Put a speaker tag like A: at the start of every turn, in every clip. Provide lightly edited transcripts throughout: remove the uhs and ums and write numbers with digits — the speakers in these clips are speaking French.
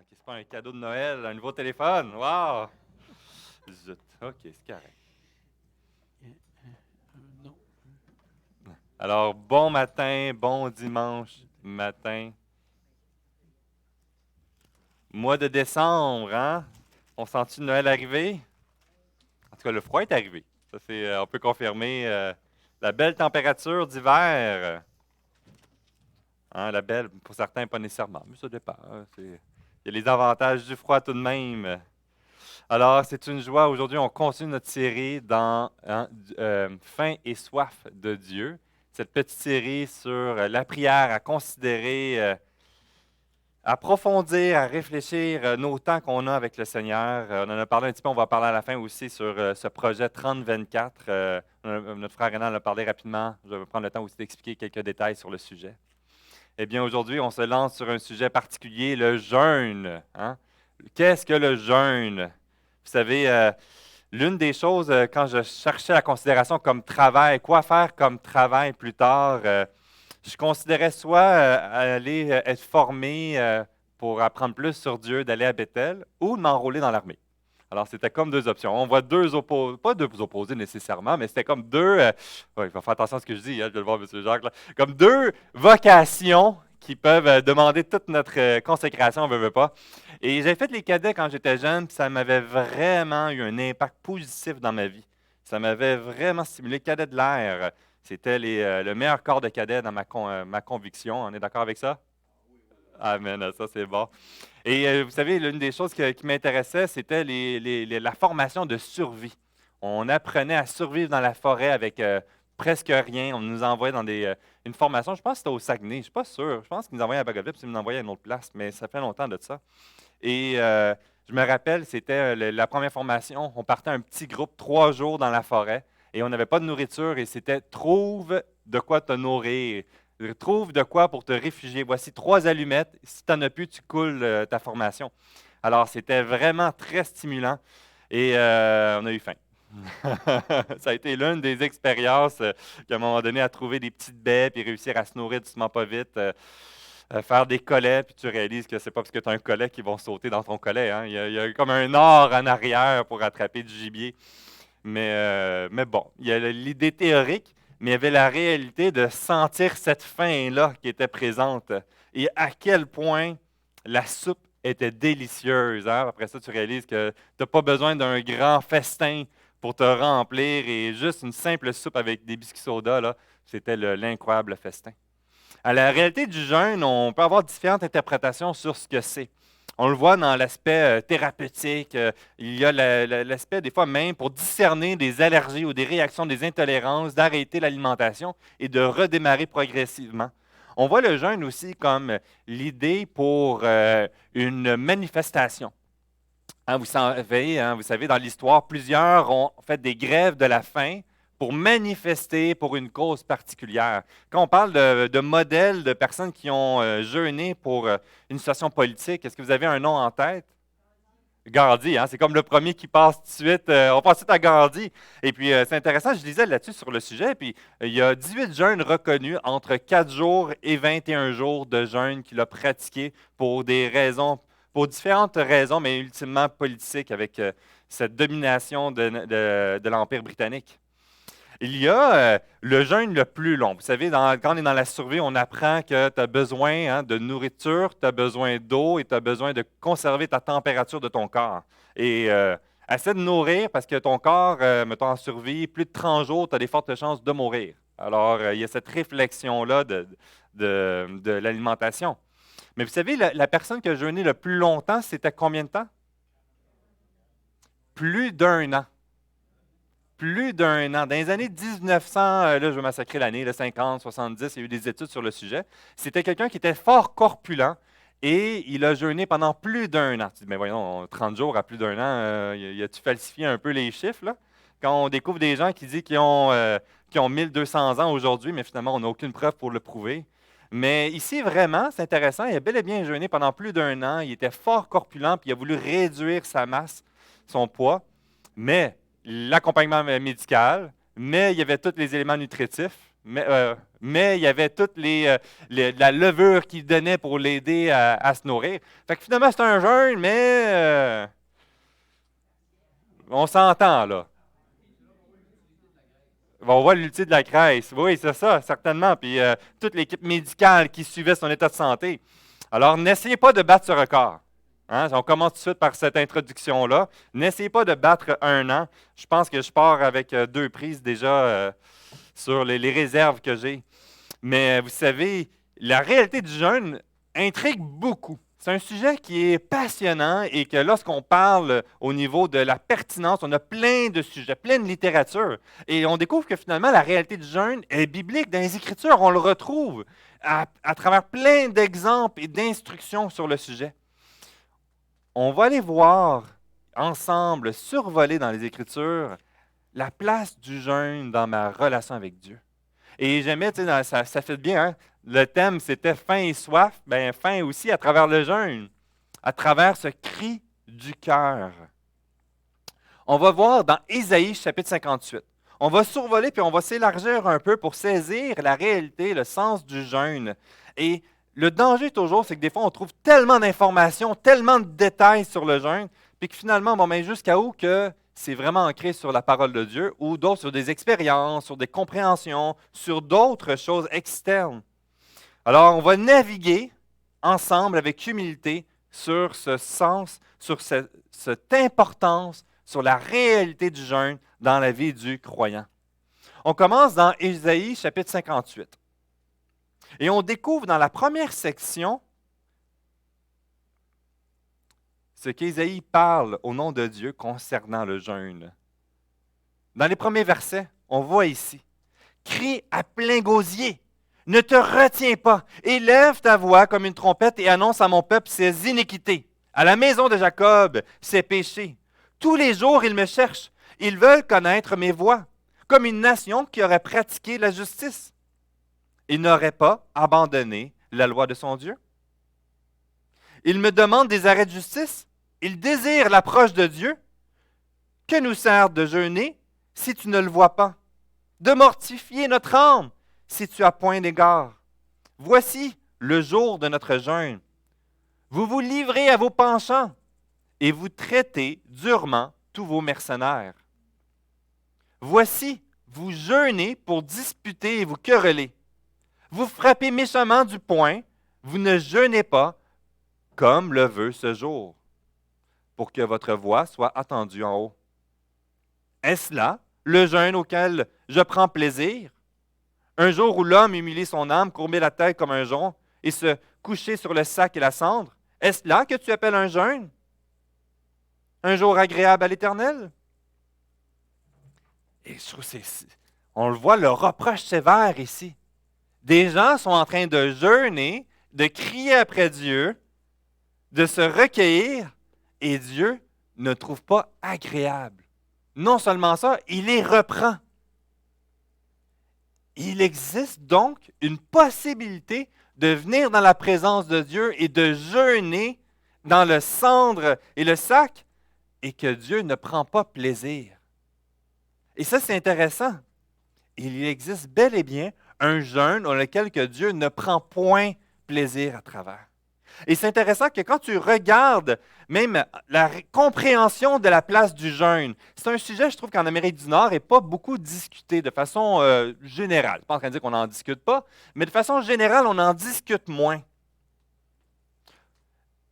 A: c'est pas un cadeau de Noël, un nouveau téléphone. Wow! Zut. OK, c'est correct.
B: Non.
A: Alors, bon matin, bon dimanche matin. Mois de décembre, hein? On sent-tu Noël arriver? En tout cas, le froid est arrivé. Ça, on peut confirmer la belle température d'hiver. Hein, la belle, pour certains, pas nécessairement, mais ça dépend. Hein, il y a les avantages du froid tout de même. Alors, c'est une joie. Aujourd'hui, on continue notre série dans Faim et soif de Dieu. Cette petite série sur la prière, à considérer, à approfondir, à réfléchir nos temps qu'on a avec le Seigneur. On en a parlé un petit peu, on va parler à la fin aussi sur ce projet 30-24. Notre frère Renan en a parlé rapidement. Je vais prendre le temps aussi d'expliquer quelques détails sur le sujet. Eh bien, aujourd'hui, on se lance sur un sujet particulier, le jeûne. Hein? Qu'est-ce que le jeûne? Vous savez, l'une des choses, quand je cherchais la considération comme travail, quoi faire comme travail plus tard, je considérais soit aller être formé pour apprendre plus sur Dieu, d'aller à Bethel, ou de m'enrôler dans l'armée. Alors, c'était comme deux options. On voit deux opposés, pas deux opposés nécessairement, mais c'était comme deux, ouais, il faut faire attention à ce que je dis, hein, je vais le voir, M. Jacques, là, comme deux vocations qui peuvent demander toute notre consécration, on ne veut pas. Et j'ai fait les cadets quand j'étais jeune, puis ça m'avait vraiment eu un impact positif dans ma vie. Ça m'avait vraiment stimulé. Cadet de l'air, c'était le meilleur corps de cadet dans ma conviction. On est d'accord avec ça? Amen, ça c'est bon. Et vous savez, l'une des choses qui m'intéressait, c'était la formation de survie. On apprenait à survivre dans la forêt avec presque rien. On nous envoyait dans une formation, je pense que c'était au Saguenay, je ne suis pas sûr. Je pense qu'ils nous envoyaient à Bagotville, puis ils nous envoyaient à une autre place, mais ça fait longtemps de ça. Et je me rappelle, c'était la première formation. On partait un petit groupe, 3 jours dans la forêt, et on n'avait pas de nourriture, et c'était trouve de quoi te nourrir. Trouve de quoi pour te réfugier. Voici 3 allumettes. Si tu n'en as plus, tu coules ta formation. Alors, c'était vraiment très stimulant et on a eu faim. Ça a été l'une des expériences qu'à un moment donné, à trouver des petites baies puis réussir à se nourrir doucement pas vite. Faire des collets, puis tu réalises que c'est pas parce que tu as un collet qu'ils vont sauter dans ton collet. Hein. Il y a comme un or en arrière pour attraper du gibier. Mais bon, il y a l'idée théorique, mais il y avait la réalité de sentir cette faim-là qui était présente et à quel point la soupe était délicieuse. Hein. Après ça, tu réalises que tu n'as pas besoin d'un grand festin pour te remplir et juste une simple soupe avec des biscuits soda, là, c'était l'incroyable festin. À la réalité du jeûne, on peut avoir différentes interprétations sur ce que c'est. On le voit dans l'aspect thérapeutique. Il y a l'aspect, des fois même, pour discerner des allergies ou des réactions, des intolérances, d'arrêter l'alimentation et de redémarrer progressivement. On voit le jeûne aussi comme l'idée pour une manifestation. Hein, vous savez, dans l'histoire, plusieurs ont fait des grèves de la faim pour manifester pour une cause particulière. Quand on parle de modèles de personnes qui ont jeûné pour une situation politique, est-ce que vous avez un nom en tête? Gandhi, hein, c'est comme le premier qui passe tout de suite. On passe tout de suite à Gandhi. Et puis, c'est intéressant, je lisais là-dessus sur le sujet. Puis, il y a 18 jeûnes reconnus entre 4 jours et 21 jours de jeûne qu'il a pratiqué pour des raisons, pour différentes raisons, mais ultimement politiques avec cette domination de l'Empire britannique. Il y a le jeûne le plus long. Vous savez, quand on est dans la survie, on apprend que tu as besoin de nourriture, tu as besoin d'eau et tu as besoin de conserver ta température de ton corps. Et essaie de nourrir parce que ton corps, mettons en survie, plus de 30 jours, tu as des fortes chances de mourir. Alors, il y a cette réflexion-là de l'alimentation. Mais vous savez, la personne qui a jeûné le plus longtemps, c'était combien de temps? Plus d'1 an. Plus d'1 an. Dans les années 1900, là, je vais massacrer l'année, 50, 70, il y a eu des études sur le sujet. C'était quelqu'un qui était fort corpulent et il a jeûné pendant plus d'1 an. Tu dis, mais voyons, 30 jours à plus d'1 an, y a-tu falsifié un peu les chiffres, là? Quand on découvre des gens qui disent qu'ils ont 1200 ans aujourd'hui, mais finalement, on n'a aucune preuve pour le prouver. Mais ici, vraiment, c'est intéressant, il a bel et bien jeûné pendant plus d'1 an. Il était fort corpulent, puis il a voulu réduire sa masse, son poids. Mais l'accompagnement médical, mais il y avait tous les éléments nutritifs. mais il y avait toute la levure qu'il donnait pour l'aider à se nourrir. Fait que finalement, c'est un jeûne, mais on s'entend, là. On voit l'utilité de la graisse. Oui, c'est ça, certainement. Puis toute l'équipe médicale qui suivait son état de santé. Alors, n'essayez pas de battre ce record. Hein? On commence tout de suite par cette introduction-là. N'essayez pas de battre 1 an. Je pense que je pars avec 2 prises déjà sur les réserves que j'ai. Mais vous savez, la réalité du jeûne intrigue beaucoup. C'est un sujet qui est passionnant et que lorsqu'on parle au niveau de la pertinence, on a plein de sujets, plein de littérature. Et on découvre que finalement, la réalité du jeûne est biblique. Dans les Écritures, on le retrouve à travers plein d'exemples et d'instructions sur le sujet. On va aller voir ensemble, survoler dans les Écritures, la place du jeûne dans ma relation avec Dieu. Et j'aimais, tu sais, ça fait bien, hein? Le thème, c'était faim et soif. Bien, faim aussi à travers le jeûne, à travers ce cri du cœur. On va voir dans Ésaïe, chapitre 58. On va survoler puis on va s'élargir un peu pour saisir la réalité, le sens du jeûne. Et le danger toujours, c'est que des fois, on trouve tellement d'informations, tellement de détails sur le jeûne, puis que finalement, on va jusqu'à où que c'est vraiment ancré sur la parole de Dieu, ou d'autres sur des expériences, sur des compréhensions, sur d'autres choses externes. Alors, on va naviguer ensemble avec humilité sur ce sens, sur cette importance, sur la réalité du jeûne dans la vie du croyant. On commence dans Ésaïe, chapitre 58. Et on découvre dans la première section ce qu'Ésaïe parle au nom de Dieu concernant le jeûne. Dans les premiers versets, on voit ici: « Crie à plein gosier, ne te retiens pas, élève ta voix comme une trompette et annonce à mon peuple ses iniquités, à la maison de Jacob ses péchés. Tous les jours, ils me cherchent, ils veulent connaître mes voies, comme une nation qui aurait pratiqué la justice. Il n'aurait pas abandonné la loi de son Dieu. Il me demande des arrêts de justice. Il désire l'approche de Dieu. Que nous sert de jeûner si tu ne le vois pas? De mortifier notre âme si tu as point d'égard. Voici le jour de notre jeûne. Vous vous livrez à vos penchants et vous traitez durement tous vos mercenaires. Voici, vous jeûnez pour disputer et vous quereller. Vous frappez méchamment du poing, vous ne jeûnez pas comme le veut ce jour, pour que votre voix soit entendue en haut. Est-ce là le jeûne auquel je prends plaisir? Un jour où l'homme humilie son âme, courber la tête comme un jonc et se coucher sur le sac et la cendre? Est-ce là que tu appelles un jeûne? Un jour agréable à l'Éternel? » Et je trouve on le voit, le reproche sévère ici. Des gens sont en train de jeûner, de crier après Dieu, de se recueillir, et Dieu ne trouve pas agréable. Non seulement ça, il les reprend. Il existe donc une possibilité de venir dans la présence de Dieu et de jeûner dans le cendre et le sac, et que Dieu ne prend pas plaisir. Et ça, c'est intéressant. Il existe bel et bien un jeûne dans lequel que Dieu ne prend point plaisir à travers. Et c'est intéressant que quand tu regardes même la compréhension de la place du jeûne, c'est un sujet, je trouve, qu'en Amérique du Nord n'est pas beaucoup discuté de façon générale. Je ne suis pas en train de dire qu'on n'en discute pas, mais de façon générale, on en discute moins.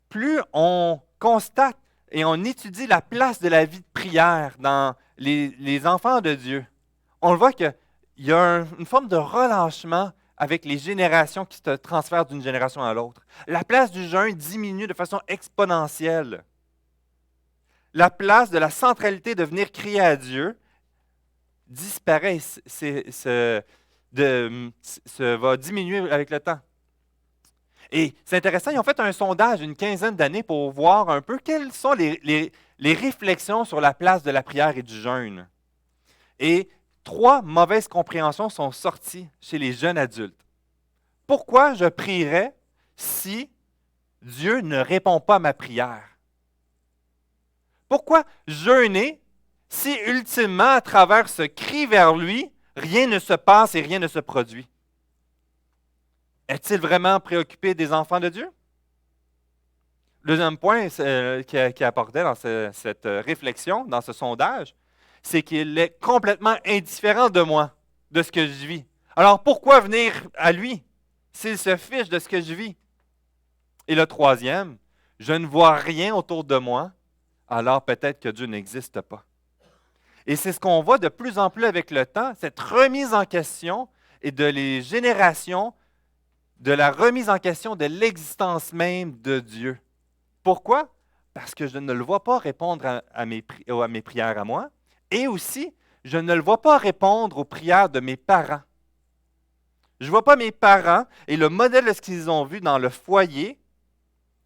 A: Plus on constate et on étudie la place de la vie de prière dans les enfants de Dieu, on le voit qu'il y a une forme de relâchement avec les générations qui se transfèrent d'une génération à l'autre. La place du jeûne diminue de façon exponentielle. La place de la centralité de venir crier à Dieu disparaît, va diminuer avec le temps. Et c'est intéressant, ils ont fait un sondage une quinzaine d'années pour voir un peu quelles sont les réflexions sur la place de la prière et du jeûne. Et 3 mauvaises compréhensions sont sorties chez les jeunes adultes. Pourquoi je prierais si Dieu ne répond pas à ma prière? Pourquoi jeûner si ultimement, à travers ce cri vers lui, rien ne se passe et rien ne se produit. Est-il vraiment préoccupé des enfants de Dieu? Le deuxième point qu'il apportait dans cette réflexion, dans ce sondage, c'est qu'il est complètement indifférent de moi, de ce que je vis. Alors pourquoi venir à lui s'il se fiche de ce que je vis? Et le troisième, je ne vois rien autour de moi, alors peut-être que Dieu n'existe pas. Et c'est ce qu'on voit de plus en plus avec le temps, cette remise en question et de les générations, de la remise en question de l'existence même de Dieu. Pourquoi? Parce que je ne le vois pas répondre à mes prières à moi, et aussi, je ne le vois pas répondre aux prières de mes parents. Je ne vois pas mes parents et le modèle de ce qu'ils ont vu dans le foyer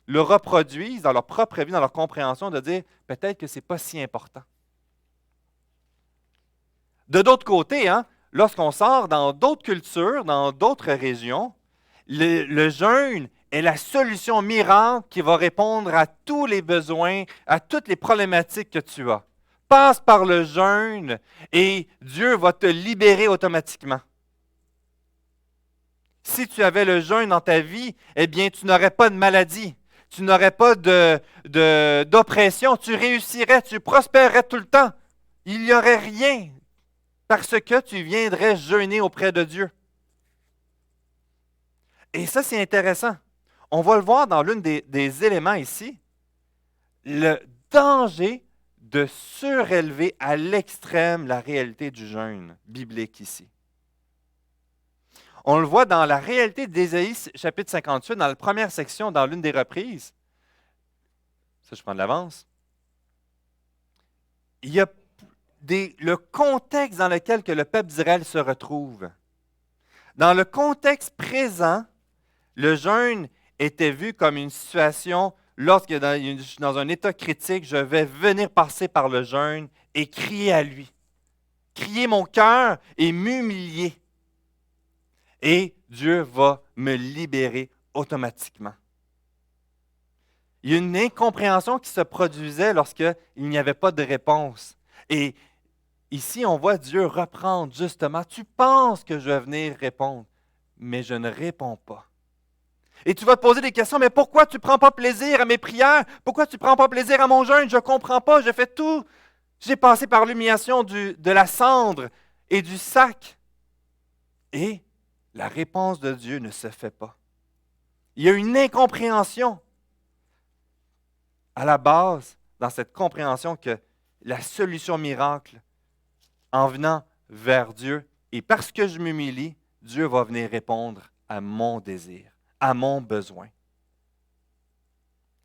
A: le reproduisent dans leur propre vie, dans leur compréhension, de dire peut-être que ce n'est pas si important. De d'autre côté, lorsqu'on sort dans d'autres cultures, dans d'autres régions, le jeûne est la solution miracle qui va répondre à tous les besoins, à toutes les problématiques que tu as. Passe par le jeûne et Dieu va te libérer automatiquement. Si tu avais le jeûne dans ta vie, eh bien, tu n'aurais pas de maladie, tu n'aurais pas d'oppression, tu réussirais, tu prospérerais tout le temps. Il n'y aurait rien parce que tu viendrais jeûner auprès de Dieu. Et ça, c'est intéressant. On va le voir dans l'un des éléments ici, le danger de surélever à l'extrême la réalité du jeûne biblique ici. On le voit dans la réalité d'Ésaïe, chapitre 58, dans la première section, dans l'une des reprises. Ça, je prends de l'avance. Il y a le contexte dans lequel que le peuple d'Israël se retrouve. Dans le contexte présent, le jeûne était vu comme une situation, lorsque dans un état critique, je vais venir passer par le jeûne et crier à lui. Crier mon cœur et m'humilier. Et Dieu va me libérer automatiquement. Il y a une incompréhension qui se produisait lorsqu'il n'y avait pas de réponse. Et ici, on voit Dieu reprendre justement, tu penses que je vais venir répondre, mais je ne réponds pas. Et tu vas te poser des questions, mais pourquoi tu ne prends pas plaisir à mes prières? Pourquoi tu ne prends pas plaisir à mon jeûne? Je ne comprends pas, je fais tout. J'ai passé par l'humiliation de la cendre et du sac. Et la réponse de Dieu ne se fait pas. Il y a une incompréhension à la base dans cette compréhension que la solution miracle, en venant vers Dieu, et parce que je m'humilie, Dieu va venir répondre à mon désir, à mon besoin.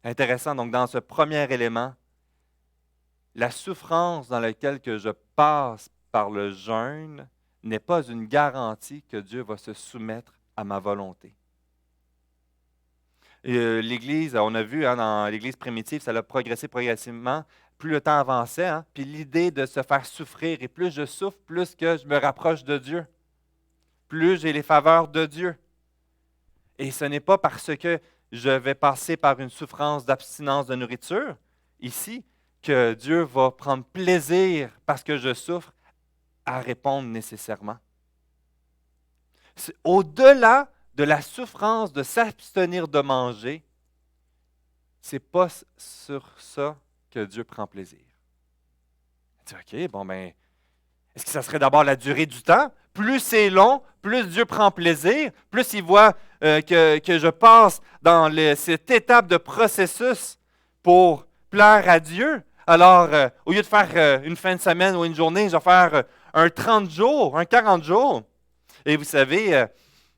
A: Intéressant, donc dans ce premier élément, la souffrance dans laquelle que je passe par le jeûne n'est pas une garantie que Dieu va se soumettre à ma volonté. L'Église, on a vu dans l'Église primitive, ça a progressé progressivement, plus le temps avançait, puis l'idée de se faire souffrir, et plus je souffre, plus que je me rapproche de Dieu, plus j'ai les faveurs de Dieu. Et ce n'est pas parce que je vais passer par une souffrance d'abstinence de nourriture, ici, que Dieu va prendre plaisir parce que je souffre à répondre nécessairement. Au-delà de la souffrance de s'abstenir de manger, ce n'est pas sur ça que Dieu prend plaisir. Il dit, OK, est-ce que ça serait d'abord la durée du temps? Plus c'est long, plus Dieu prend plaisir, plus il voit que je passe dans cette étape de processus pour plaire à Dieu. Alors, au lieu de faire une fin de semaine ou une journée, je vais faire un 30 jours, un 40 jours. Et vous savez,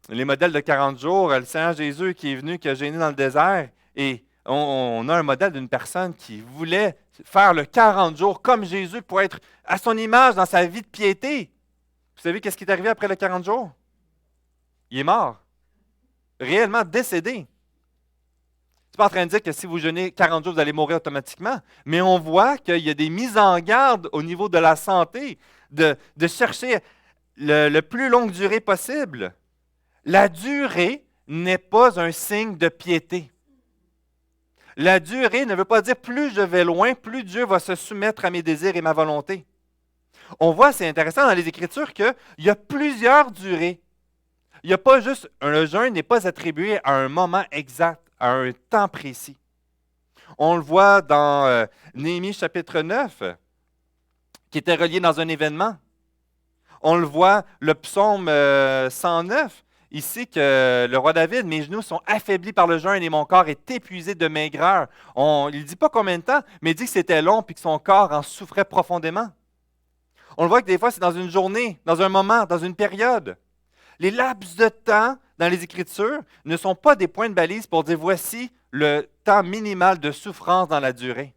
A: les modèles de 40 jours, le Seigneur Jésus qui est venu, qui a gêné dans le désert, et on a un modèle d'une personne qui voulait faire le 40 jours comme Jésus pour être à son image dans sa vie de piété. Vous savez qu'est-ce qui est arrivé après le 40 jours? Il est mort. Réellement décédé. Je ne suis pas en train de dire que si vous jeûnez 40 jours, vous allez mourir automatiquement, mais on voit qu'il y a des mises en garde au niveau de la santé, de chercher le plus longue durée possible. La durée n'est pas un signe de piété. La durée ne veut pas dire plus je vais loin, plus Dieu va se soumettre à mes désirs et ma volonté. On voit, c'est intéressant dans les Écritures, qu'il y a plusieurs durées. Il n'y a pas juste, le jeûne n'est pas attribué à un moment exact, à un temps précis. On le voit dans Néhémie chapitre 9, qui était relié dans un événement. On le voit, le psaume 109, ici, que le roi David, mes genoux sont affaiblis par le jeûne et mon corps est épuisé de maigreur. Il ne dit pas combien de temps, mais il dit que c'était long et que son corps en souffrait profondément. On le voit que des fois, c'est dans une journée, dans un moment, dans une période. Les laps de temps dans les Écritures ne sont pas des points de balise pour dire voici le temps minimal de souffrance dans la durée.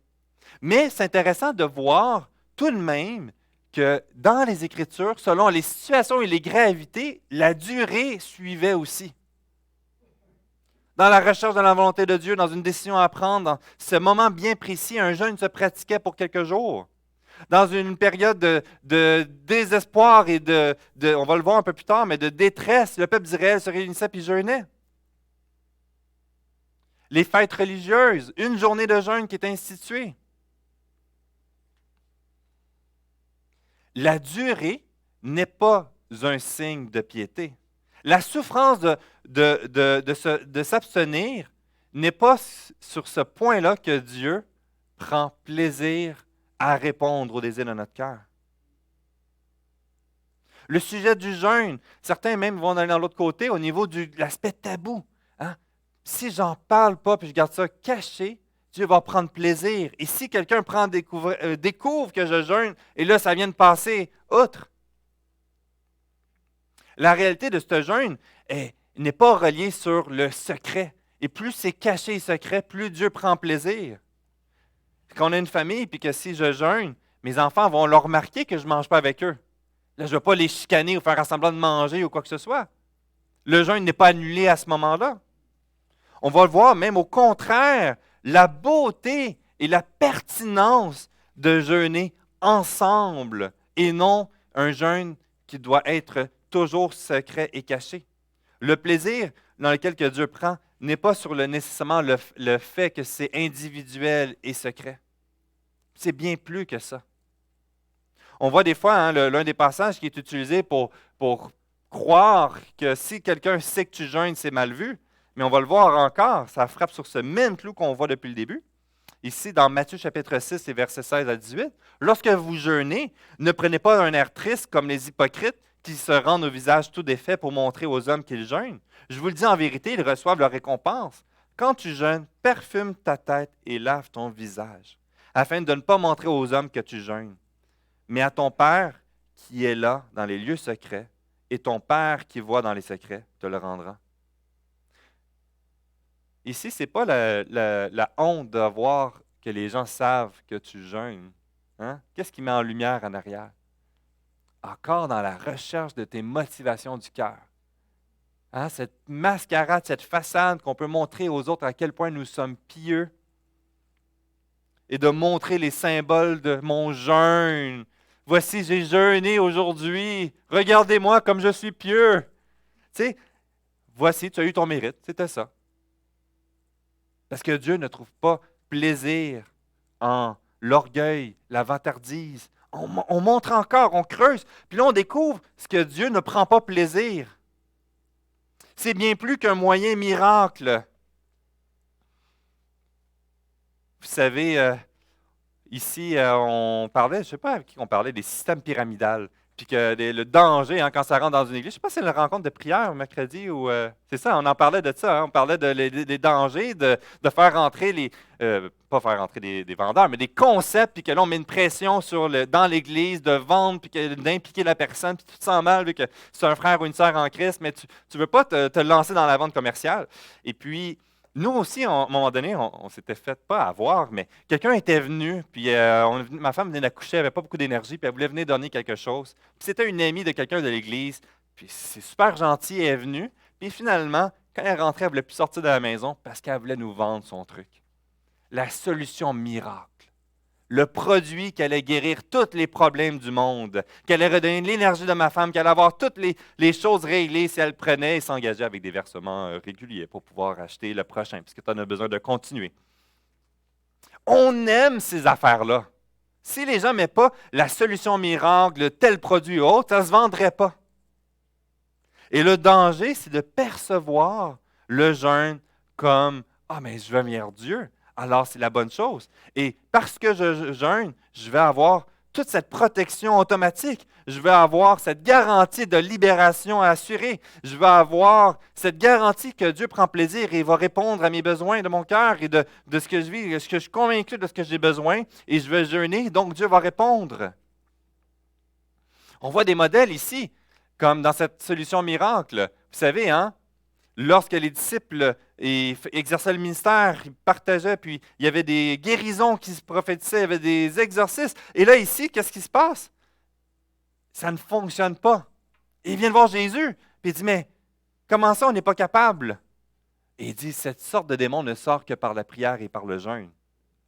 A: Mais c'est intéressant de voir tout de même que dans les Écritures, selon les situations et les gravités, la durée suivait aussi. Dans la recherche de la volonté de Dieu, dans une décision à prendre, dans ce moment bien précis, un jeûne se pratiquait pour quelques jours. Dans une période de désespoir et on va le voir un peu plus tard, mais de détresse, le peuple d'Israël se réunissait et jeûnait. Les fêtes religieuses, une journée de jeûne qui est instituée. La durée n'est pas un signe de piété. La souffrance de s'abstenir n'est pas sur ce point-là que Dieu prend plaisir à répondre aux désirs de notre cœur. Le sujet du jeûne, certains même vont aller dans l'autre côté au niveau de l'aspect tabou. Hein? Si j'en parle pas puis je garde ça caché, Dieu va prendre plaisir. Et si quelqu'un découvre que je jeûne, et là, ça vient de passer outre. La réalité de ce jeûne n'est pas reliée sur le secret. Et plus c'est caché et secret, plus Dieu prend plaisir. Quand on a une famille, puis que si je jeûne, mes enfants vont leur remarquer que je ne mange pas avec eux. Là, je ne vais pas les chicaner ou faire semblant de manger ou quoi que ce soit. Le jeûne n'est pas annulé à ce moment-là. On va le voir, même au contraire, la beauté et la pertinence de jeûner ensemble et non un jeûne qui doit être toujours secret et caché. Le plaisir dans lequel que Dieu prend n'est pas sur nécessairement le fait que c'est individuel et secret. C'est bien plus que ça. On voit des fois l'un des passages qui est utilisé pour croire que si quelqu'un sait que tu jeûnes, c'est mal vu. Mais on va le voir encore, ça frappe sur ce même clou qu'on voit depuis le début. Ici, dans Matthieu chapitre 6 et versets 16 à 18, « Lorsque vous jeûnez, ne prenez pas un air triste comme les hypocrites qui se rendent au visage tout défait pour montrer aux hommes qu'ils jeûnent. Je vous le dis en vérité, ils reçoivent leur récompense. Quand tu jeûnes, parfume ta tête et lave ton visage, afin de ne pas montrer aux hommes que tu jeûnes, mais à ton Père qui est là dans les lieux secrets, et ton Père qui voit dans les secrets te le rendra. » Ici, ce n'est pas la honte de voir que les gens savent que tu jeûnes. Hein? Qu'est-ce qui met en lumière en arrière? Encore dans la recherche de tes motivations du cœur. Hein? Cette mascarade, cette façade qu'on peut montrer aux autres à quel point nous sommes pieux et de montrer les symboles de mon jeûne. Voici, j'ai jeûné aujourd'hui. Regardez-moi comme je suis pieux. Tu sais, voici, tu as eu ton mérite. C'était ça. Parce que Dieu ne trouve pas plaisir en l'orgueil, la vantardise. On montre encore, on creuse, puis là on découvre ce que Dieu ne prend pas plaisir. C'est bien plus qu'un moyen miracle. Vous savez, ici, on parlait, je ne sais pas avec qui on parlait, des systèmes pyramidales. Puis que le danger, quand ça rentre dans une église, je ne sais pas si c'est une rencontre de prière mercredi ou... c'est ça, on en parlait de ça. On parlait des dangers de faire rentrer pas faire rentrer des vendeurs, mais des concepts, puis que là, on met une pression dans l'église de vendre, puis d'impliquer la personne, puis tu te sens mal vu que c'est un frère ou une sœur en Christ, mais tu ne veux pas te lancer dans la vente commerciale. Et puis, nous aussi, à un moment donné, on s'était fait pas avoir, mais quelqu'un était venu, puis ma femme venait d'accoucher, elle n'avait pas beaucoup d'énergie, puis elle voulait venir donner quelque chose. Puis c'était une amie de quelqu'un de l'église, puis c'est super gentil, elle est venue, puis finalement, quand elle rentrait, elle ne voulait plus sortir de la maison parce qu'elle voulait nous vendre son truc. La solution miracle. Le produit qui allait guérir tous les problèmes du monde, qui allait redonner l'énergie de ma femme, qui allait avoir toutes les choses réglées si elle prenait et s'engageait avec des versements réguliers pour pouvoir acheter le prochain, puisque tu en as besoin de continuer. On aime ces affaires-là. Si les gens ne mettent pas la solution miracle, tel produit ou autre, ça ne se vendrait pas. Et le danger, c'est de percevoir le jeûne comme « Ah, mais je veux venir Dieu, alors c'est la bonne chose. » Et parce que je jeûne, je vais avoir toute cette protection automatique. Je vais avoir cette garantie de libération à assurer. Je vais avoir cette garantie que Dieu prend plaisir et va répondre à mes besoins de mon cœur et de ce que je vis, de ce que je suis convaincu de ce que j'ai besoin. Et je vais jeûner, donc Dieu va répondre. On voit des modèles ici, comme dans cette solution miracle. Vous savez, hein? Lorsque les disciples exerçaient le ministère, ils partageaient, puis il y avait des guérisons qui se prophétisaient, il y avait des exorcismes. Et là, ici, qu'est-ce qui se passe? Ça ne fonctionne pas. Et ils viennent voir Jésus, puis il dit, mais comment ça, on n'est pas capable? Et il dit, cette sorte de démon ne sort que par la prière et par le jeûne.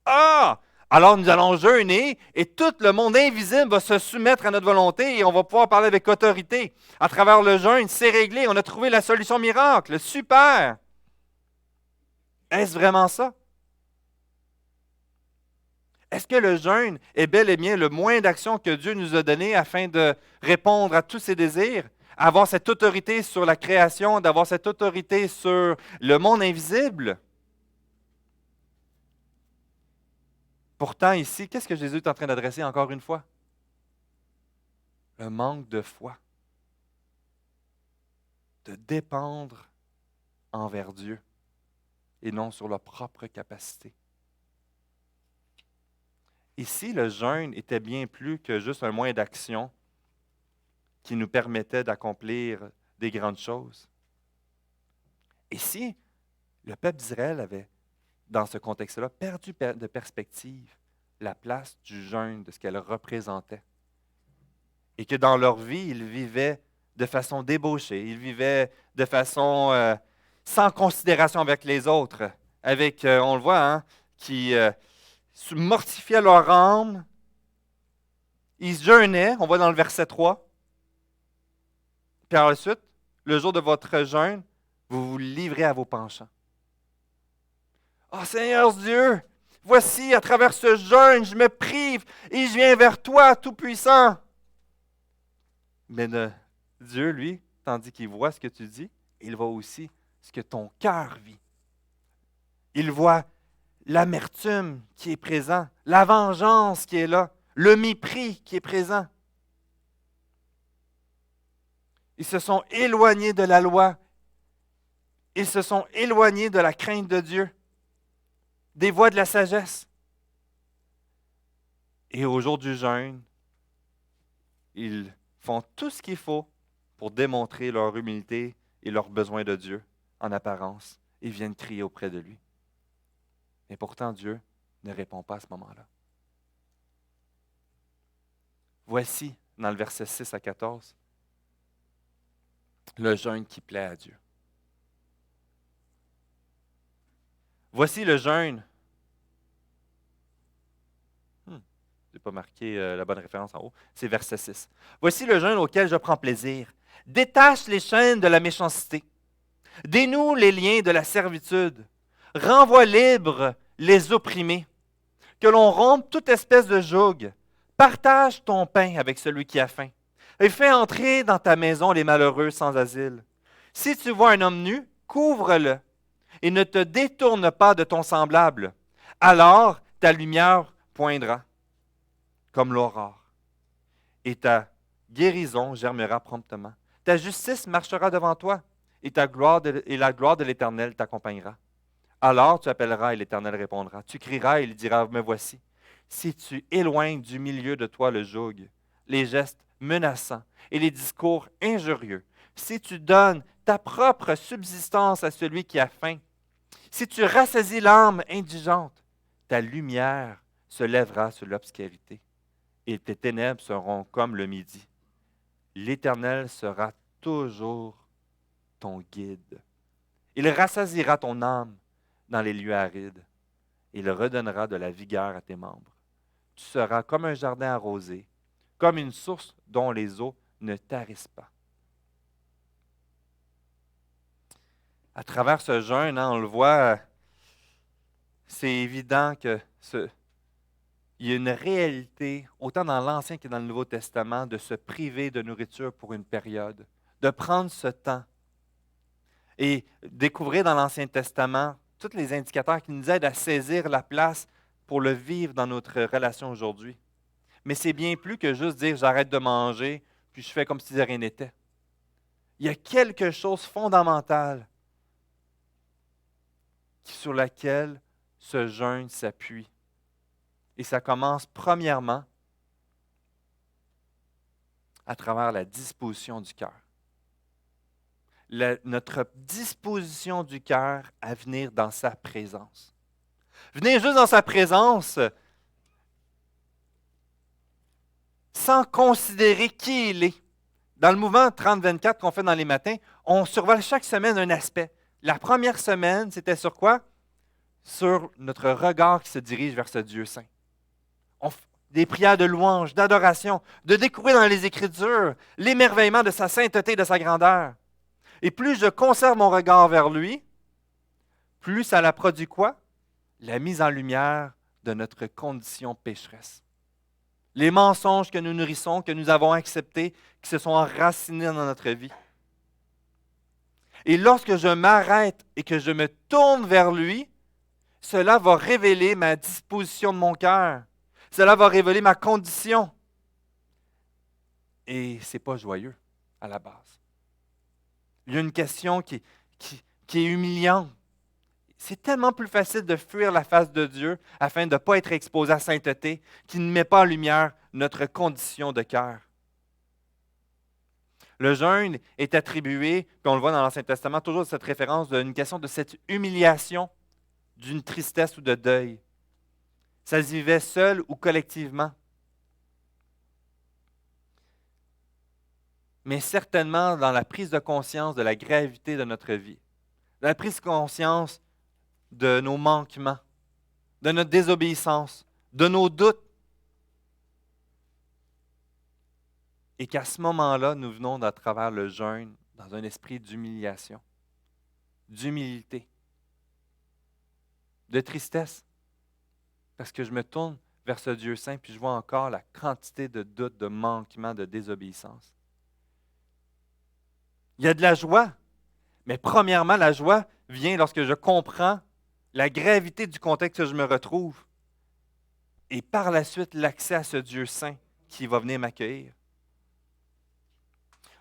A: Ah! Alors nous allons jeûner et tout le monde invisible va se soumettre à notre volonté et on va pouvoir parler avec autorité. À travers le jeûne, c'est réglé, on a trouvé la solution miracle. Super! Est-ce vraiment ça? Est-ce que le jeûne est bel et bien le moyen d'action que Dieu nous a donné afin de répondre à tous ses désirs? Avoir cette autorité sur la création, d'avoir cette autorité sur le monde invisible? Pourtant, ici, qu'est-ce que Jésus est en train d'adresser encore une fois? Le manque de foi. De dépendre envers Dieu et non sur leur propre capacité. Ici, le jeûne était bien plus que juste un moyen d'action qui nous permettait d'accomplir des grandes choses. Ici, le peuple d'Israël avait, dans ce contexte-là, perdu de perspective la place du jeûne, de ce qu'elle représentait. Et que dans leur vie, ils vivaient de façon débauchée, ils vivaient de façon sans considération avec les autres, avec, on le voit, hein, qui mortifiaient leur âme, ils jeûnaient, on voit dans le verset 3. Puis ensuite, le jour de votre jeûne, vous vous livrez à vos penchants. Ah, Seigneur Dieu, voici, à travers ce jeûne, je me prive et je viens vers toi, Tout-Puissant. Mais Dieu, lui, tandis qu'il voit ce que tu dis, il voit aussi ce que ton cœur vit. Il voit l'amertume qui est présent, la vengeance qui est là, le mépris qui est présent. Ils se sont éloignés de la loi. Ils se sont éloignés de la crainte de Dieu, des voies de la sagesse. Et au jour du jeûne, ils font tout ce qu'il faut pour démontrer leur humilité et leur besoin de Dieu en apparence et viennent crier auprès de lui. Mais pourtant, Dieu ne répond pas à ce moment-là. Voici, dans le verset 6 à 14, le jeûne qui plaît à Dieu. Voici le jeûne. Je n'ai pas marqué la bonne référence en haut. C'est verset 6. Voici le jeûne auquel je prends plaisir. Détache les chaînes de la méchanceté. Dénoue les liens de la servitude. Renvoie libres les opprimés. Que l'on rompe toute espèce de joug. Partage ton pain avec celui qui a faim. Et fais entrer dans ta maison les malheureux sans asile. Si tu vois un homme nu, couvre-le. Et ne te détourne pas de ton semblable. Alors ta lumière poindra comme l'aurore. Et ta guérison germera promptement. Ta justice marchera devant toi. Et la gloire de l'Éternel t'accompagnera. Alors tu appelleras et l'Éternel répondra. Tu crieras et il dira, me voici. Si tu éloignes du milieu de toi le joug, les gestes menaçants et les discours injurieux, si tu donnes ta propre subsistance à celui qui a faim, si tu rassasies l'âme indigente, ta lumière se lèvera sur l'obscurité et tes ténèbres seront comme le midi. L'Éternel sera toujours ton guide. Il rassasiera ton âme dans les lieux arides. Il redonnera de la vigueur à tes membres. Tu seras comme un jardin arrosé, comme une source dont les eaux ne tarissent pas. À travers ce jeûne, on le voit, c'est évident que il y a une réalité, autant dans l'Ancien que dans le Nouveau Testament, de se priver de nourriture pour une période, de prendre ce temps et découvrir dans l'Ancien Testament tous les indicateurs qui nous aident à saisir la place pour le vivre dans notre relation aujourd'hui. Mais c'est bien plus que juste dire j'arrête de manger, puis je fais comme si de rien n'était. Il y a quelque chose de fondamental sur laquelle ce jeûne s'appuie. Et ça commence premièrement à travers la disposition du cœur. Notre disposition du cœur à venir dans sa présence. Venir juste dans sa présence sans considérer qui il est. Dans le mouvement 30-24 qu'on fait dans les matins, on survole chaque semaine un aspect. La première semaine, c'était sur quoi? Sur notre regard qui se dirige vers ce Dieu saint. Des prières de louange, d'adoration, de découvrir dans les Écritures l'émerveillement de sa sainteté et de sa grandeur. Et plus je conserve mon regard vers lui, plus ça la produit quoi? La mise en lumière de notre condition pécheresse. Les mensonges que nous nourrissons, que nous avons acceptés, qui se sont enracinés dans notre vie. Et lorsque je m'arrête et que je me tourne vers lui, cela va révéler ma disposition de mon cœur. Cela va révéler ma condition. Et ce n'est pas joyeux à la base. Il y a une question qui est humiliante. C'est tellement plus facile de fuir la face de Dieu afin de ne pas être exposé à la sainteté qui ne met pas en lumière notre condition de cœur. Le jeûne est attribué, puis on le voit dans l'Ancien Testament, toujours cette référence d'une question de cette humiliation, d'une tristesse ou de deuil. Ça se vivait seul ou collectivement. Mais certainement dans la prise de conscience de la gravité de notre vie, dans la prise de conscience de nos manquements, de notre désobéissance, de nos doutes. Et qu'à ce moment-là, nous venons à travers le jeûne dans un esprit d'humiliation, d'humilité, de tristesse. Parce que je me tourne vers ce Dieu saint, puis je vois encore la quantité de doutes, de manquements, de désobéissance. Il y a de la joie, mais premièrement, la joie vient lorsque je comprends la gravité du contexte que je me retrouve et par la suite l'accès à ce Dieu saint qui va venir m'accueillir.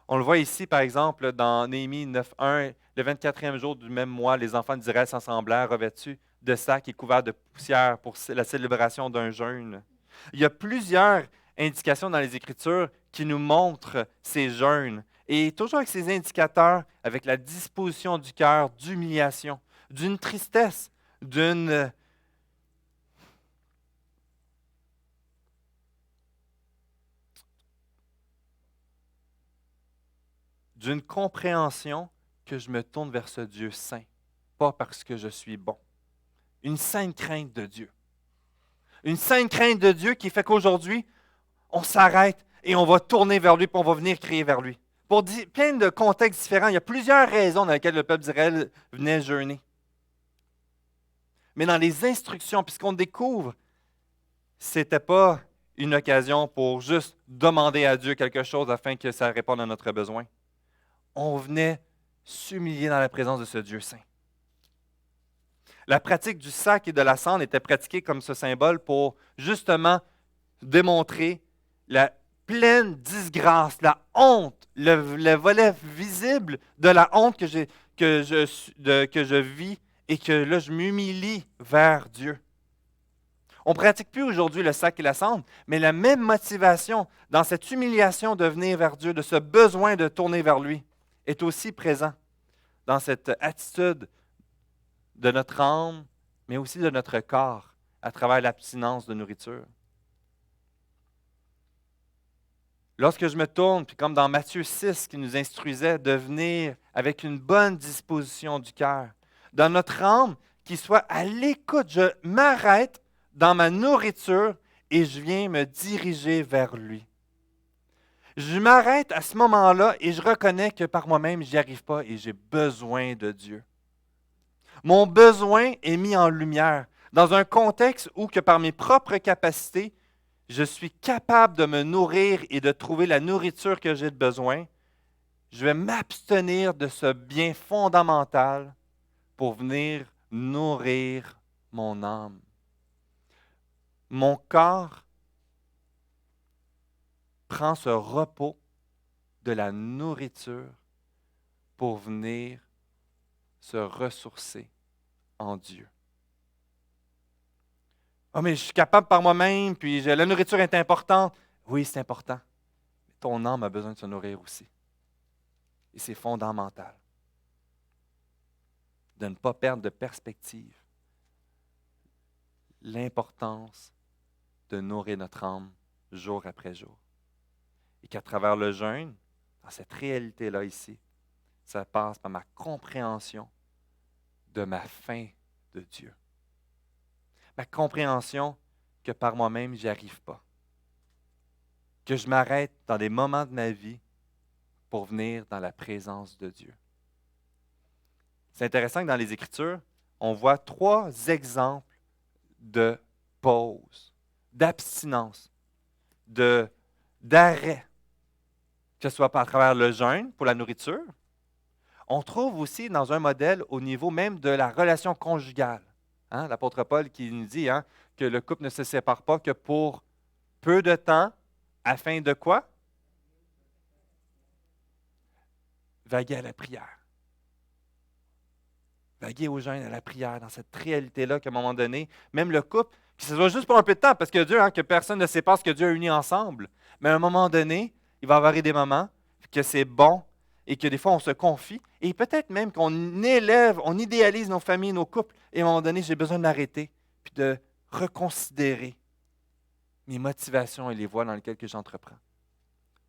A: On le voit ici, par exemple, dans Néhémie 9.1, le 24e jour du même mois, les enfants d'Israël s'assemblèrent revêtus de sacs et couverts de poussière pour la célébration d'un jeûne. Il y a plusieurs indications dans les Écritures qui nous montrent ces jeûnes. Et toujours avec ces indicateurs, avec la disposition du cœur, d'humiliation, d'une tristesse, d'une compréhension que je me tourne vers ce Dieu saint, pas parce que je suis bon. Une sainte crainte de Dieu. Une sainte crainte de Dieu qui fait qu'aujourd'hui, on s'arrête et on va tourner vers lui, puis on va venir crier vers lui. Pour plein de contextes différents, il y a plusieurs raisons dans lesquelles le peuple d'Israël venait jeûner. Mais dans les instructions, puisqu'on découvre, ce n'était pas une occasion pour juste demander à Dieu quelque chose afin que ça réponde à notre besoin. On venait s'humilier dans la présence de ce Dieu saint. La pratique du sac et de la cendre était pratiquée comme ce symbole pour justement démontrer la pleine disgrâce, la honte, le volet visible de la honte que je vis et que là, je m'humilie vers Dieu. On ne pratique plus aujourd'hui le sac et la cendre, mais la même motivation dans cette humiliation de venir vers Dieu, de ce besoin de tourner vers lui, est aussi présent dans cette attitude de notre âme, mais aussi de notre corps à travers l'abstinence de nourriture. Lorsque je me tourne, puis comme dans Matthieu 6 qui nous instruisait de venir avec une bonne disposition du cœur, dans notre âme qui soit à l'écoute, je m'arrête dans ma nourriture et je viens me diriger vers lui. Je m'arrête à ce moment-là et je reconnais que par moi-même, je n'y arrive pas et j'ai besoin de Dieu. Mon besoin est mis en lumière dans un contexte où que par mes propres capacités, je suis capable de me nourrir et de trouver la nourriture que j'ai besoin, je vais m'abstenir de ce bien fondamental pour venir nourrir mon âme. Mon corps prend ce repos de la nourriture pour venir se ressourcer en Dieu. Ah, mais je suis capable par moi-même, puis la nourriture est importante. Oui, c'est important. Mais ton âme a besoin de se nourrir aussi. Et c'est fondamental de ne pas perdre de perspective l'importance de nourrir notre âme jour après jour. Et qu'à travers le jeûne, dans cette réalité-là ici, ça passe par ma compréhension de ma faim de Dieu. Ma compréhension que par moi-même, je n'y arrive pas. Que je m'arrête dans des moments de ma vie pour venir dans la présence de Dieu. C'est intéressant que dans les Écritures, on voit 3 exemples de pause, d'abstinence, d'arrêt, que ce soit à travers le jeûne pour la nourriture. On trouve aussi dans un modèle au niveau même de la relation conjugale. Hein, l'apôtre Paul qui nous dit que le couple ne se sépare pas que pour peu de temps, afin de quoi? Vaguer à la prière. Vaguer au jeûne, à la prière, dans cette réalité-là qu'à un moment donné, même le couple, que ce soit juste pour un peu de temps, parce que Dieu, que personne ne sépare ce que Dieu a uni ensemble, mais à un moment donné, il va y avoir des moments que c'est bon et que des fois on se confie, et peut-être même qu'on élève, on idéalise nos familles, nos couples, et à un moment donné, j'ai besoin de m'arrêter, puis de reconsidérer mes motivations et les voies dans lesquelles que j'entreprends.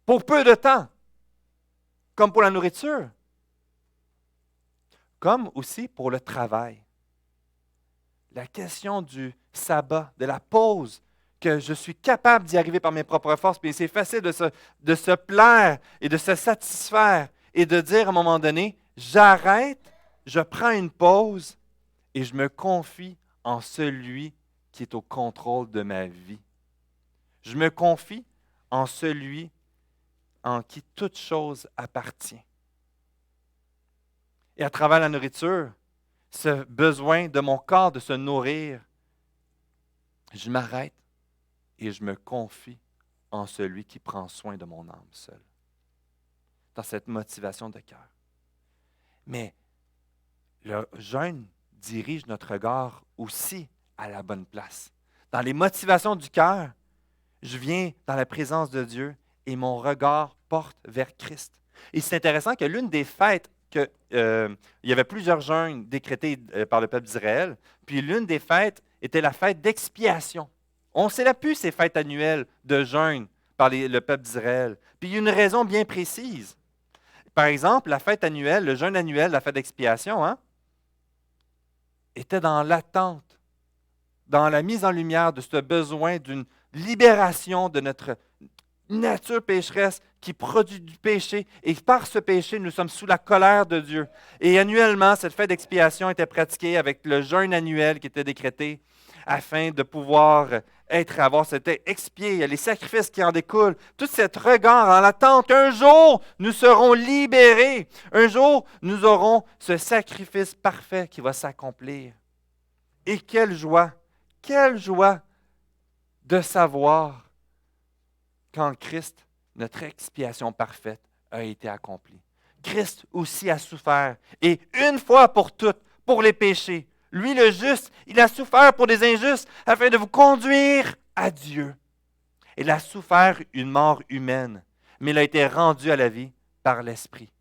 A: Pour peu de temps, comme pour la nourriture, comme aussi pour le travail. La question du sabbat, de la pause, que je suis capable d'y arriver par mes propres forces, puis c'est facile de se plaire et de se satisfaire et de dire à un moment donné, j'arrête, je prends une pause et je me confie en celui qui est au contrôle de ma vie. Je me confie en celui en qui toute chose appartient. Et à travers la nourriture, ce besoin de mon corps de se nourrir, je m'arrête et je me confie en celui qui prend soin de mon âme seul. Dans cette motivation de cœur. Mais le jeûne dirige notre regard aussi à la bonne place. Dans les motivations du cœur, je viens dans la présence de Dieu et mon regard porte vers Christ. Et c'est intéressant que l'une des fêtes il y avait plusieurs jeûnes décrétés par le peuple d'Israël, puis l'une des fêtes était la fête d'expiation. On ne sait plus ces fêtes annuelles de jeûne par le peuple d'Israël. Puis il y a une raison bien précise. Par exemple, la fête annuelle, le jeûne annuel, la fête d'expiation, était dans l'attente, dans la mise en lumière de ce besoin d'une libération de notre nature pécheresse qui produit du péché, et par ce péché, nous sommes sous la colère de Dieu. Et annuellement, cette fête d'expiation était pratiquée avec le jeûne annuel qui était décrété afin de pouvoir avoir cet expié, les sacrifices qui en découlent, tout cet regard en l'attente qu'un jour, nous serons libérés. Un jour, nous aurons ce sacrifice parfait qui va s'accomplir. Et quelle joie de savoir qu'en Christ, notre expiation parfaite a été accomplie. Christ aussi a souffert, et une fois pour toutes, pour les péchés. Lui, le juste, il a souffert pour des injustes afin de vous conduire à Dieu. Il a souffert une mort humaine, mais il a été rendu à la vie par l'Esprit.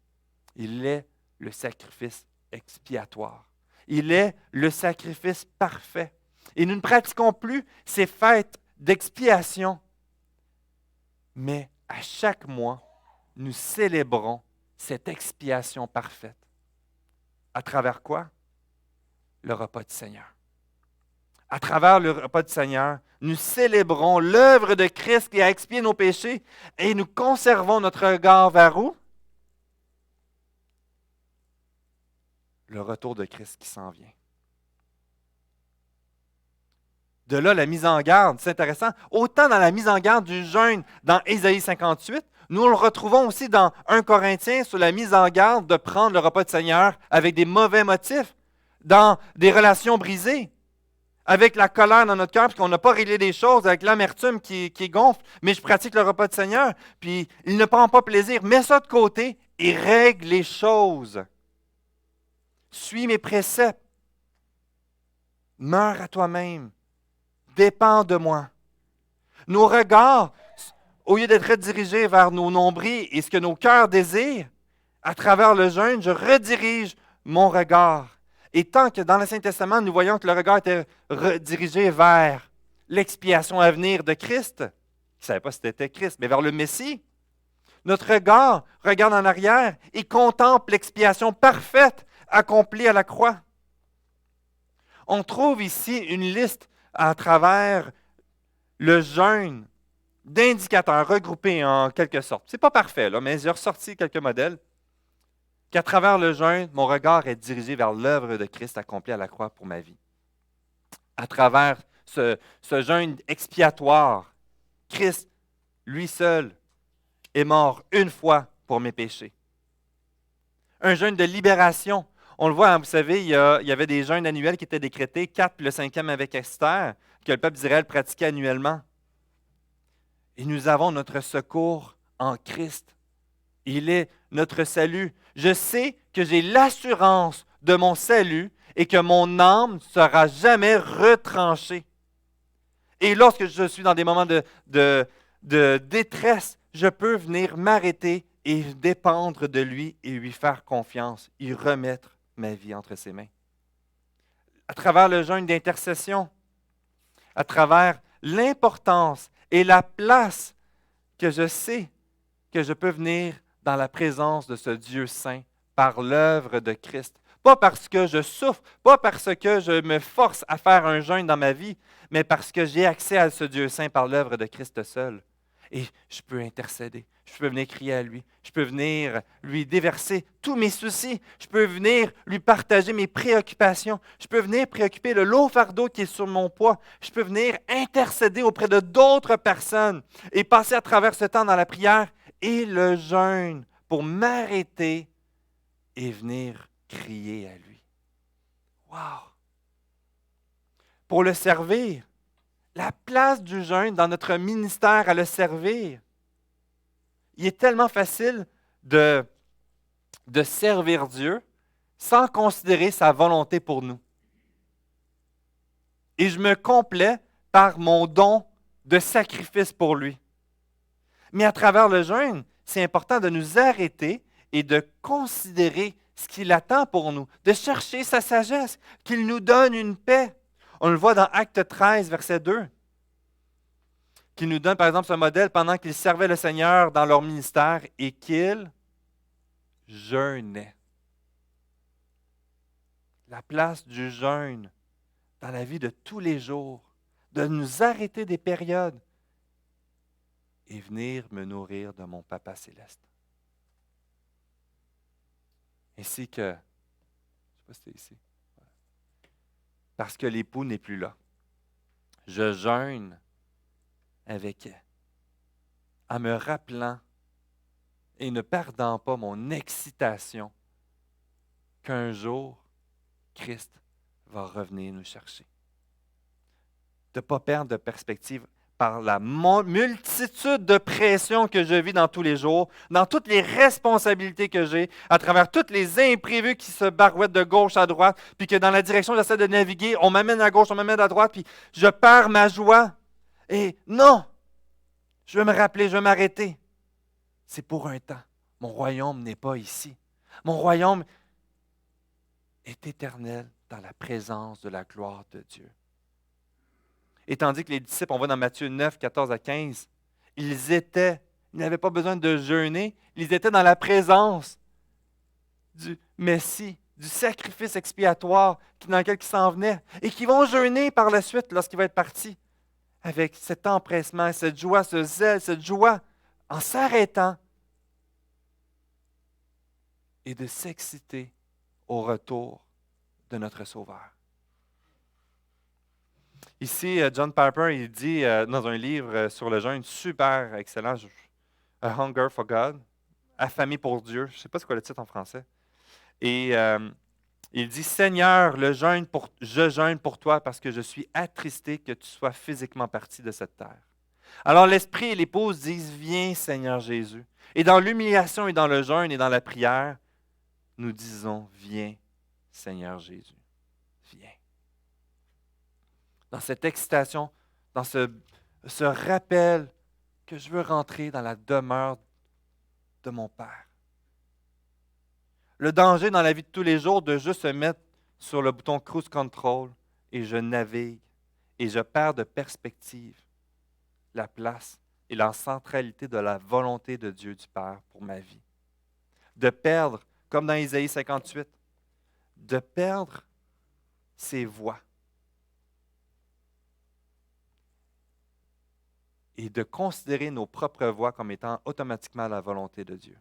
A: Il est le sacrifice expiatoire. Il est le sacrifice parfait. Et nous ne pratiquons plus ces fêtes d'expiation, mais à chaque mois, nous célébrons cette expiation parfaite. À travers quoi? Le repas du Seigneur. À travers le repas du Seigneur, nous célébrons l'œuvre de Christ qui a expié nos péchés et nous conservons notre regard vers où? Le retour de Christ qui s'en vient. De là, la mise en garde, c'est intéressant. Autant dans la mise en garde du jeûne dans Ésaïe 58, nous le retrouvons aussi dans 1 Corinthiens sur la mise en garde de prendre le repas du Seigneur avec des mauvais motifs, dans des relations brisées, avec la colère dans notre cœur, parce qu'on n'a pas réglé des choses, avec l'amertume qui gonfle, mais je pratique le repas du Seigneur, puis il ne prend pas plaisir. Mets ça de côté et règle les choses. Suis mes préceptes. Meurs à toi-même. Dépends de moi. Nos regards, au lieu d'être redirigés vers nos nombrils et ce que nos cœurs désirent, à travers le jeûne, je redirige mon regard. Et tant que dans l'Ancien Testament, nous voyons que le regard était redirigé vers l'expiation à venir de Christ, il ne savait pas si c'était Christ, mais vers le Messie, notre regard regarde en arrière et contemple l'expiation parfaite accomplie à la croix. On trouve ici une liste à travers le jeûne d'indicateurs regroupés en quelque sorte. Ce n'est pas parfait, là, mais j'ai ressorti quelques modèles. Qu'à travers le jeûne, mon regard est dirigé vers l'œuvre de Christ accomplie à la croix pour ma vie. À travers ce jeûne expiatoire, Christ, lui seul, est mort une fois pour mes péchés. Un jeûne de libération. On le voit, hein, vous savez, il y avait des jeûnes annuels qui étaient décrétés, 4 puis le 5e avec Esther, que le peuple d'Israël pratiquait annuellement. Et nous avons notre secours en Christ. Il est notre salut. Je sais que j'ai l'assurance de mon salut et que mon âme ne sera jamais retranchée. Et lorsque je suis dans des moments de détresse, je peux venir m'arrêter et dépendre de lui et lui faire confiance, y remettre ma vie entre ses mains. À travers le jeûne d'intercession, à travers l'importance et la place que je sais que je peux venir dans la présence de ce Dieu saint par l'œuvre de Christ. Pas parce que je souffre, pas parce que je me force à faire un jeûne dans ma vie, mais parce que j'ai accès à ce Dieu saint par l'œuvre de Christ seul. Et je peux intercéder, je peux venir crier à lui, je peux venir lui déverser tous mes soucis, je peux venir lui partager mes préoccupations, je peux venir préoccuper le lourd fardeau qui est sur mon poids, je peux venir intercéder auprès de d'autres personnes et passer à travers ce temps dans la prière et le jeûne pour m'arrêter et venir crier à lui. Wow! Pour le servir, la place du jeûne dans notre ministère à le servir. Il est tellement facile de servir Dieu sans considérer sa volonté pour nous. Et je me complais par mon don de sacrifice pour lui. Mais à travers le jeûne, c'est important de nous arrêter et de considérer ce qu'il attend pour nous, de chercher sa sagesse, qu'il nous donne une paix. On le voit dans Acte 13, verset 2, qui nous donne par exemple ce modèle pendant qu'ils servaient le Seigneur dans leur ministère et qu'ils jeûnaient. La place du jeûne dans la vie de tous les jours, de nous arrêter des périodes et venir me nourrir de mon Papa céleste. Ainsi que, je ne sais pas si c'est ici, parce que l'époux n'est plus là. Je jeûne avec elle, en me rappelant et ne perdant pas mon excitation qu'un jour, Christ va revenir nous chercher. De ne pas perdre de perspective par la multitude de pressions que je vis dans tous les jours, dans toutes les responsabilités que j'ai, à travers tous les imprévus qui se barouettent de gauche à droite, puis que dans la direction que j'essaie de naviguer, on m'amène à gauche, on m'amène à droite, puis je perds ma joie. Et non, je veux me rappeler, je veux m'arrêter. C'est pour un temps. Mon royaume n'est pas ici. Mon royaume est éternel dans la présence de la gloire de Dieu. Et tandis que les disciples, on voit dans Matthieu 9, 14 à 15, ils n'avaient pas besoin de jeûner, ils étaient dans la présence du Messie, du sacrifice expiatoire dans lequel ils s'en venaient, et qui vont jeûner par la suite lorsqu'il va être parti, avec cet empressement, cette joie, ce zèle, cette joie, en s'arrêtant et de s'exciter au retour de notre Sauveur. Ici, John Piper, il dit dans un livre sur le jeûne, super excellent, A Hunger for God, Affamé pour Dieu. Je ne sais pas c'est quoi le titre en français. Et il dit, Seigneur, je jeûne pour toi parce que je suis attristé que tu sois physiquement parti de cette terre. Alors l'Esprit et l'épouse disent, viens Seigneur Jésus. Et dans l'humiliation et dans le jeûne et dans la prière, nous disons, viens Seigneur Jésus, viens. Dans cette excitation, dans ce rappel que je veux rentrer dans la demeure de mon Père. Le danger dans la vie de tous les jours de juste se mettre sur le bouton Cruise Control et je navigue et je perds de perspective la place et la centralité de la volonté de Dieu du Père pour ma vie. De perdre, comme dans Isaïe 58, de perdre ses voies et de considérer nos propres voies comme étant automatiquement la volonté de Dieu.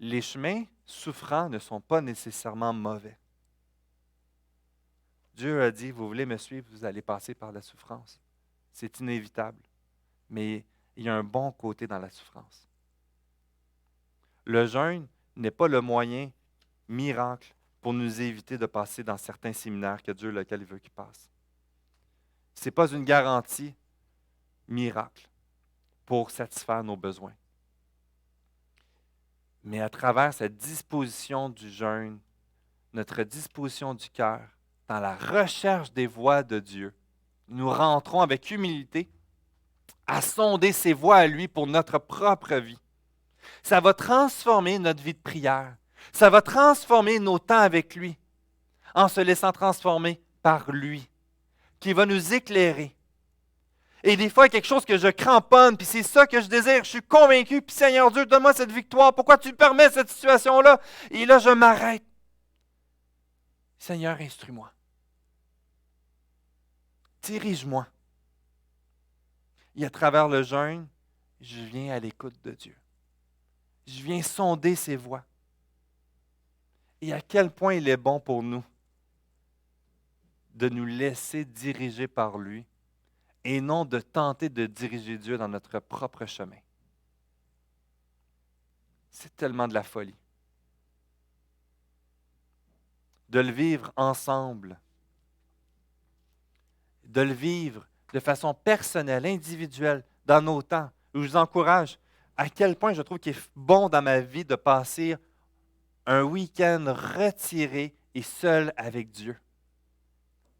A: Les chemins souffrants ne sont pas nécessairement mauvais. Dieu a dit, vous voulez me suivre, vous allez passer par la souffrance. C'est inévitable. Mais il y a un bon côté dans la souffrance. Le jeûne n'est pas le moyen miracle pour nous éviter de passer dans certains séminaires que Dieu lequel il veut qu'il passe. Ce n'est pas une garantie miracle pour satisfaire nos besoins. Mais à travers cette disposition du jeûne, notre disposition du cœur, dans la recherche des voies de Dieu, nous rentrons avec humilité à sonder ses voies à lui pour notre propre vie. Ça va transformer notre vie de prière. Ça va transformer nos temps avec lui en se laissant transformer par lui, qui va nous éclairer. Et des fois, il y a quelque chose que je cramponne, puis c'est ça que je désire, je suis convaincu, puis Seigneur Dieu, donne-moi cette victoire, pourquoi tu permets cette situation-là? Et là, je m'arrête. Seigneur, instruis-moi. Dirige-moi. Et à travers le jeûne, je viens à l'écoute de Dieu. Je viens sonder ses voies. Et à quel point il est bon pour nous de nous laisser diriger par lui et non de tenter de diriger Dieu dans notre propre chemin. C'est tellement de la folie. De le vivre ensemble, de le vivre de façon personnelle, individuelle, dans nos temps. Je vous encourage à quel point je trouve qu'il est bon dans ma vie de passer un week-end retiré et seul avec Dieu.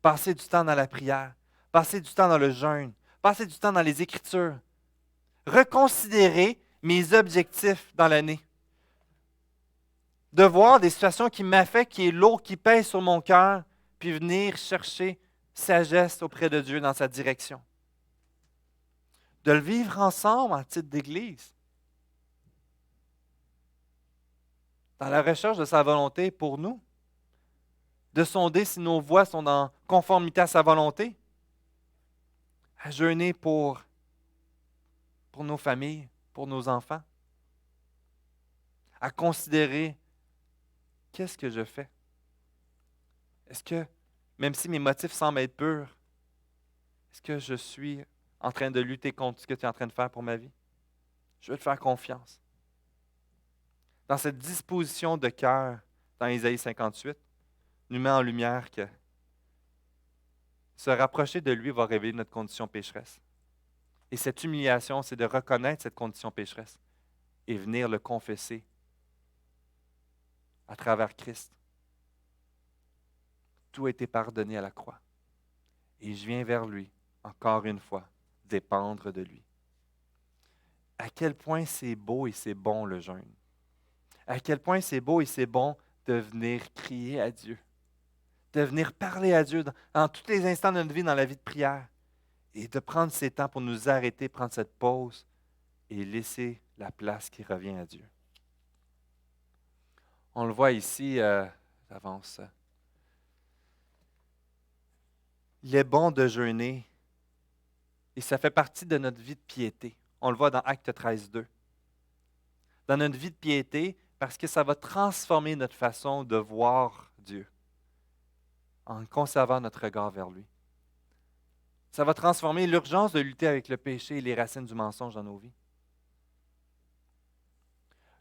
A: Passer du temps dans la prière, passer du temps dans le jeûne, passer du temps dans les Écritures. Reconsidérer mes objectifs dans l'année. De voir des situations qui m'affectent, qui est lourd, qui pèse sur mon cœur, puis venir chercher sagesse auprès de Dieu dans sa direction. De le vivre ensemble en titre d'Église. Dans la recherche de sa volonté pour nous. De sonder si nos voies sont en conformité à sa volonté. À jeûner pour nos familles, pour nos enfants. À considérer qu'est-ce que je fais. Est-ce que, même si mes motifs semblent être purs, est-ce que je suis en train de lutter contre ce que tu es en train de faire pour ma vie? Je veux te faire confiance. Dans cette disposition de cœur, dans Isaïe 58, nous met en lumière que se rapprocher de lui va révéler notre condition pécheresse. Et cette humiliation, c'est de reconnaître cette condition pécheresse et venir le confesser à travers Christ. Tout a été pardonné à la croix. Et je viens vers lui, encore une fois, dépendre de lui. À quel point c'est beau et c'est bon le jeûne. À quel point c'est beau et c'est bon de venir crier à Dieu. De venir parler à Dieu dans tous les instants de notre vie, dans la vie de prière. Et de prendre ces temps pour nous arrêter, prendre cette pause et laisser la place qui revient à Dieu. On le voit ici, j'avance. Il est bon de jeûner et ça fait partie de notre vie de piété. On le voit dans Actes 13:2. Dans notre vie de piété, parce que ça va transformer notre façon de voir Dieu. en conservant notre regard vers lui. Ça va transformer l'urgence de lutter avec le péché et les racines du mensonge dans nos vies.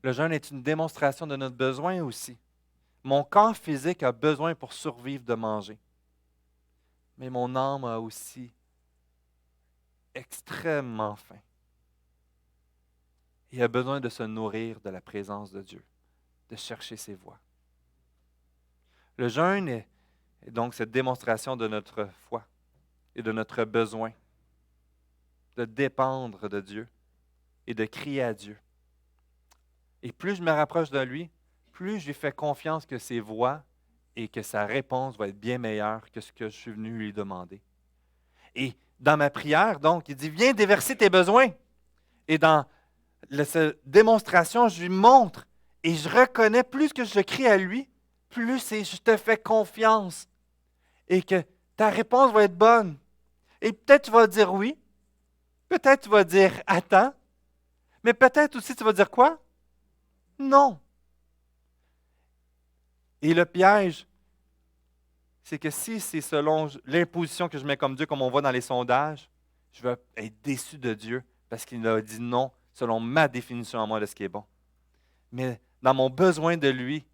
A: Le jeûne est une démonstration de notre besoin aussi. Mon corps physique a besoin pour survivre de manger. Mais mon âme a aussi extrêmement faim. Il a besoin de se nourrir de la présence de Dieu, de chercher ses voies. Le jeûne est donc cette démonstration de notre foi et de notre besoin de dépendre de Dieu et de crier à Dieu. Et plus je me rapproche de lui, plus je lui fais confiance que ses voies et que sa réponse va être bien meilleure que ce que je suis venu lui demander. Et dans ma prière, donc, il dit, viens déverser tes besoins. Et dans cette démonstration, je lui montre et je reconnais, plus que je crie à lui, plus je te fais confiance et que ta réponse va être bonne. Et peut-être tu vas dire oui, peut-être tu vas dire attends, mais peut-être aussi tu vas dire quoi? Non. Et le piège, c'est que si c'est selon l'imposition que je mets comme Dieu, comme on voit dans les sondages, je vais être déçu de Dieu parce qu'il a dit non selon ma définition à moi de ce qui est bon. Mais dans mon besoin de lui,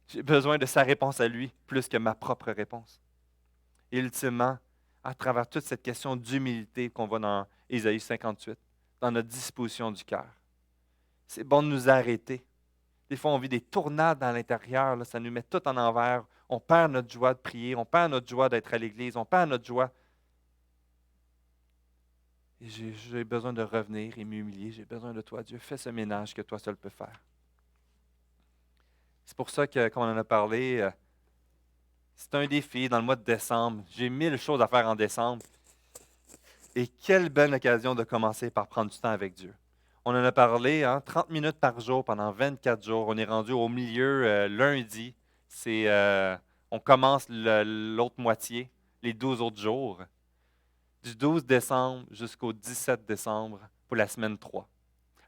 A: j'ai besoin de sa réponse à lui plus que ma propre réponse. Et ultimement, à travers toute cette question d'humilité qu'on voit dans Ésaïe 58, dans notre disposition du cœur, c'est bon de nous arrêter. Des fois, on vit des tournades dans l'intérieur, là, ça nous met tout en envers. On perd notre joie de prier, on perd notre joie d'être à l'Église, on perd notre joie. Et j'ai besoin de revenir et m'humilier. J'ai besoin de toi, Dieu. Fais ce ménage que toi seul peux faire. C'est pour ça que, comme on en a parlé, c'est un défi dans le mois de décembre. J'ai 1000 choses à faire en décembre. Et quelle belle occasion de commencer par prendre du temps avec Dieu. On en a parlé, 30 minutes par jour pendant 24 jours. On est rendu au milieu lundi. On commence l'autre moitié, les 12 autres jours, du 12 décembre jusqu'au 17 décembre pour la semaine 3.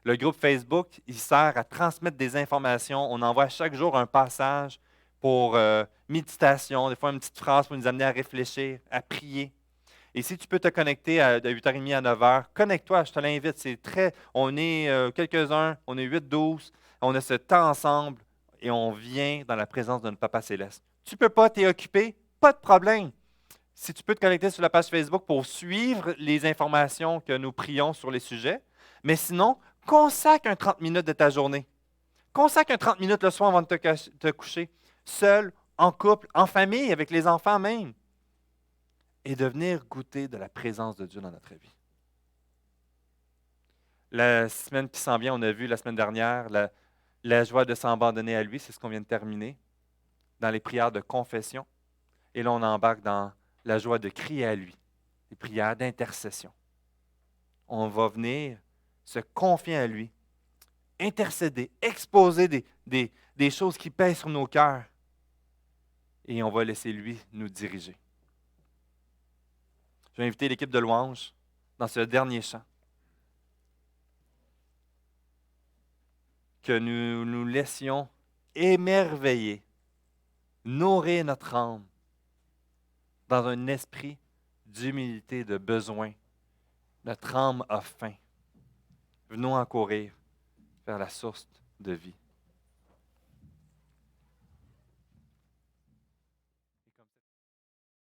A: Le groupe Facebook, il sert à transmettre des informations. On envoie chaque jour un passage pour méditation, des fois une petite phrase pour nous amener à réfléchir, à prier. Et si tu peux te connecter de 8h30 à 9h, connecte-toi, je te l'invite. On est quelques-uns, on est 8-12, on a ce temps ensemble et on vient dans la présence de notre Papa Céleste. Tu ne peux pas t'y occuper, pas de problème. Si tu peux te connecter sur la page Facebook pour suivre les informations que nous prions sur les sujets, mais sinon, consacre un 30 minutes de ta journée. Consacre un 30 minutes le soir avant de te coucher, seul, en couple, en famille, avec les enfants même, et de venir goûter de la présence de Dieu dans notre vie. La semaine qui s'en vient, on a vu la semaine dernière la joie de s'abandonner à lui, c'est ce qu'on vient de terminer, dans les prières de confession. Et là, on embarque dans la joie de crier à lui, les prières d'intercession. On va venir se confier à lui, intercéder, exposer des choses qui pèsent sur nos cœurs, et on va laisser lui nous diriger. Je vais inviter l'équipe de louanges dans ce dernier chant. Que nous nous laissions émerveiller, nourrir notre âme dans un esprit d'humilité, de besoin. Notre âme a faim. Venons en courir vers la source de vie.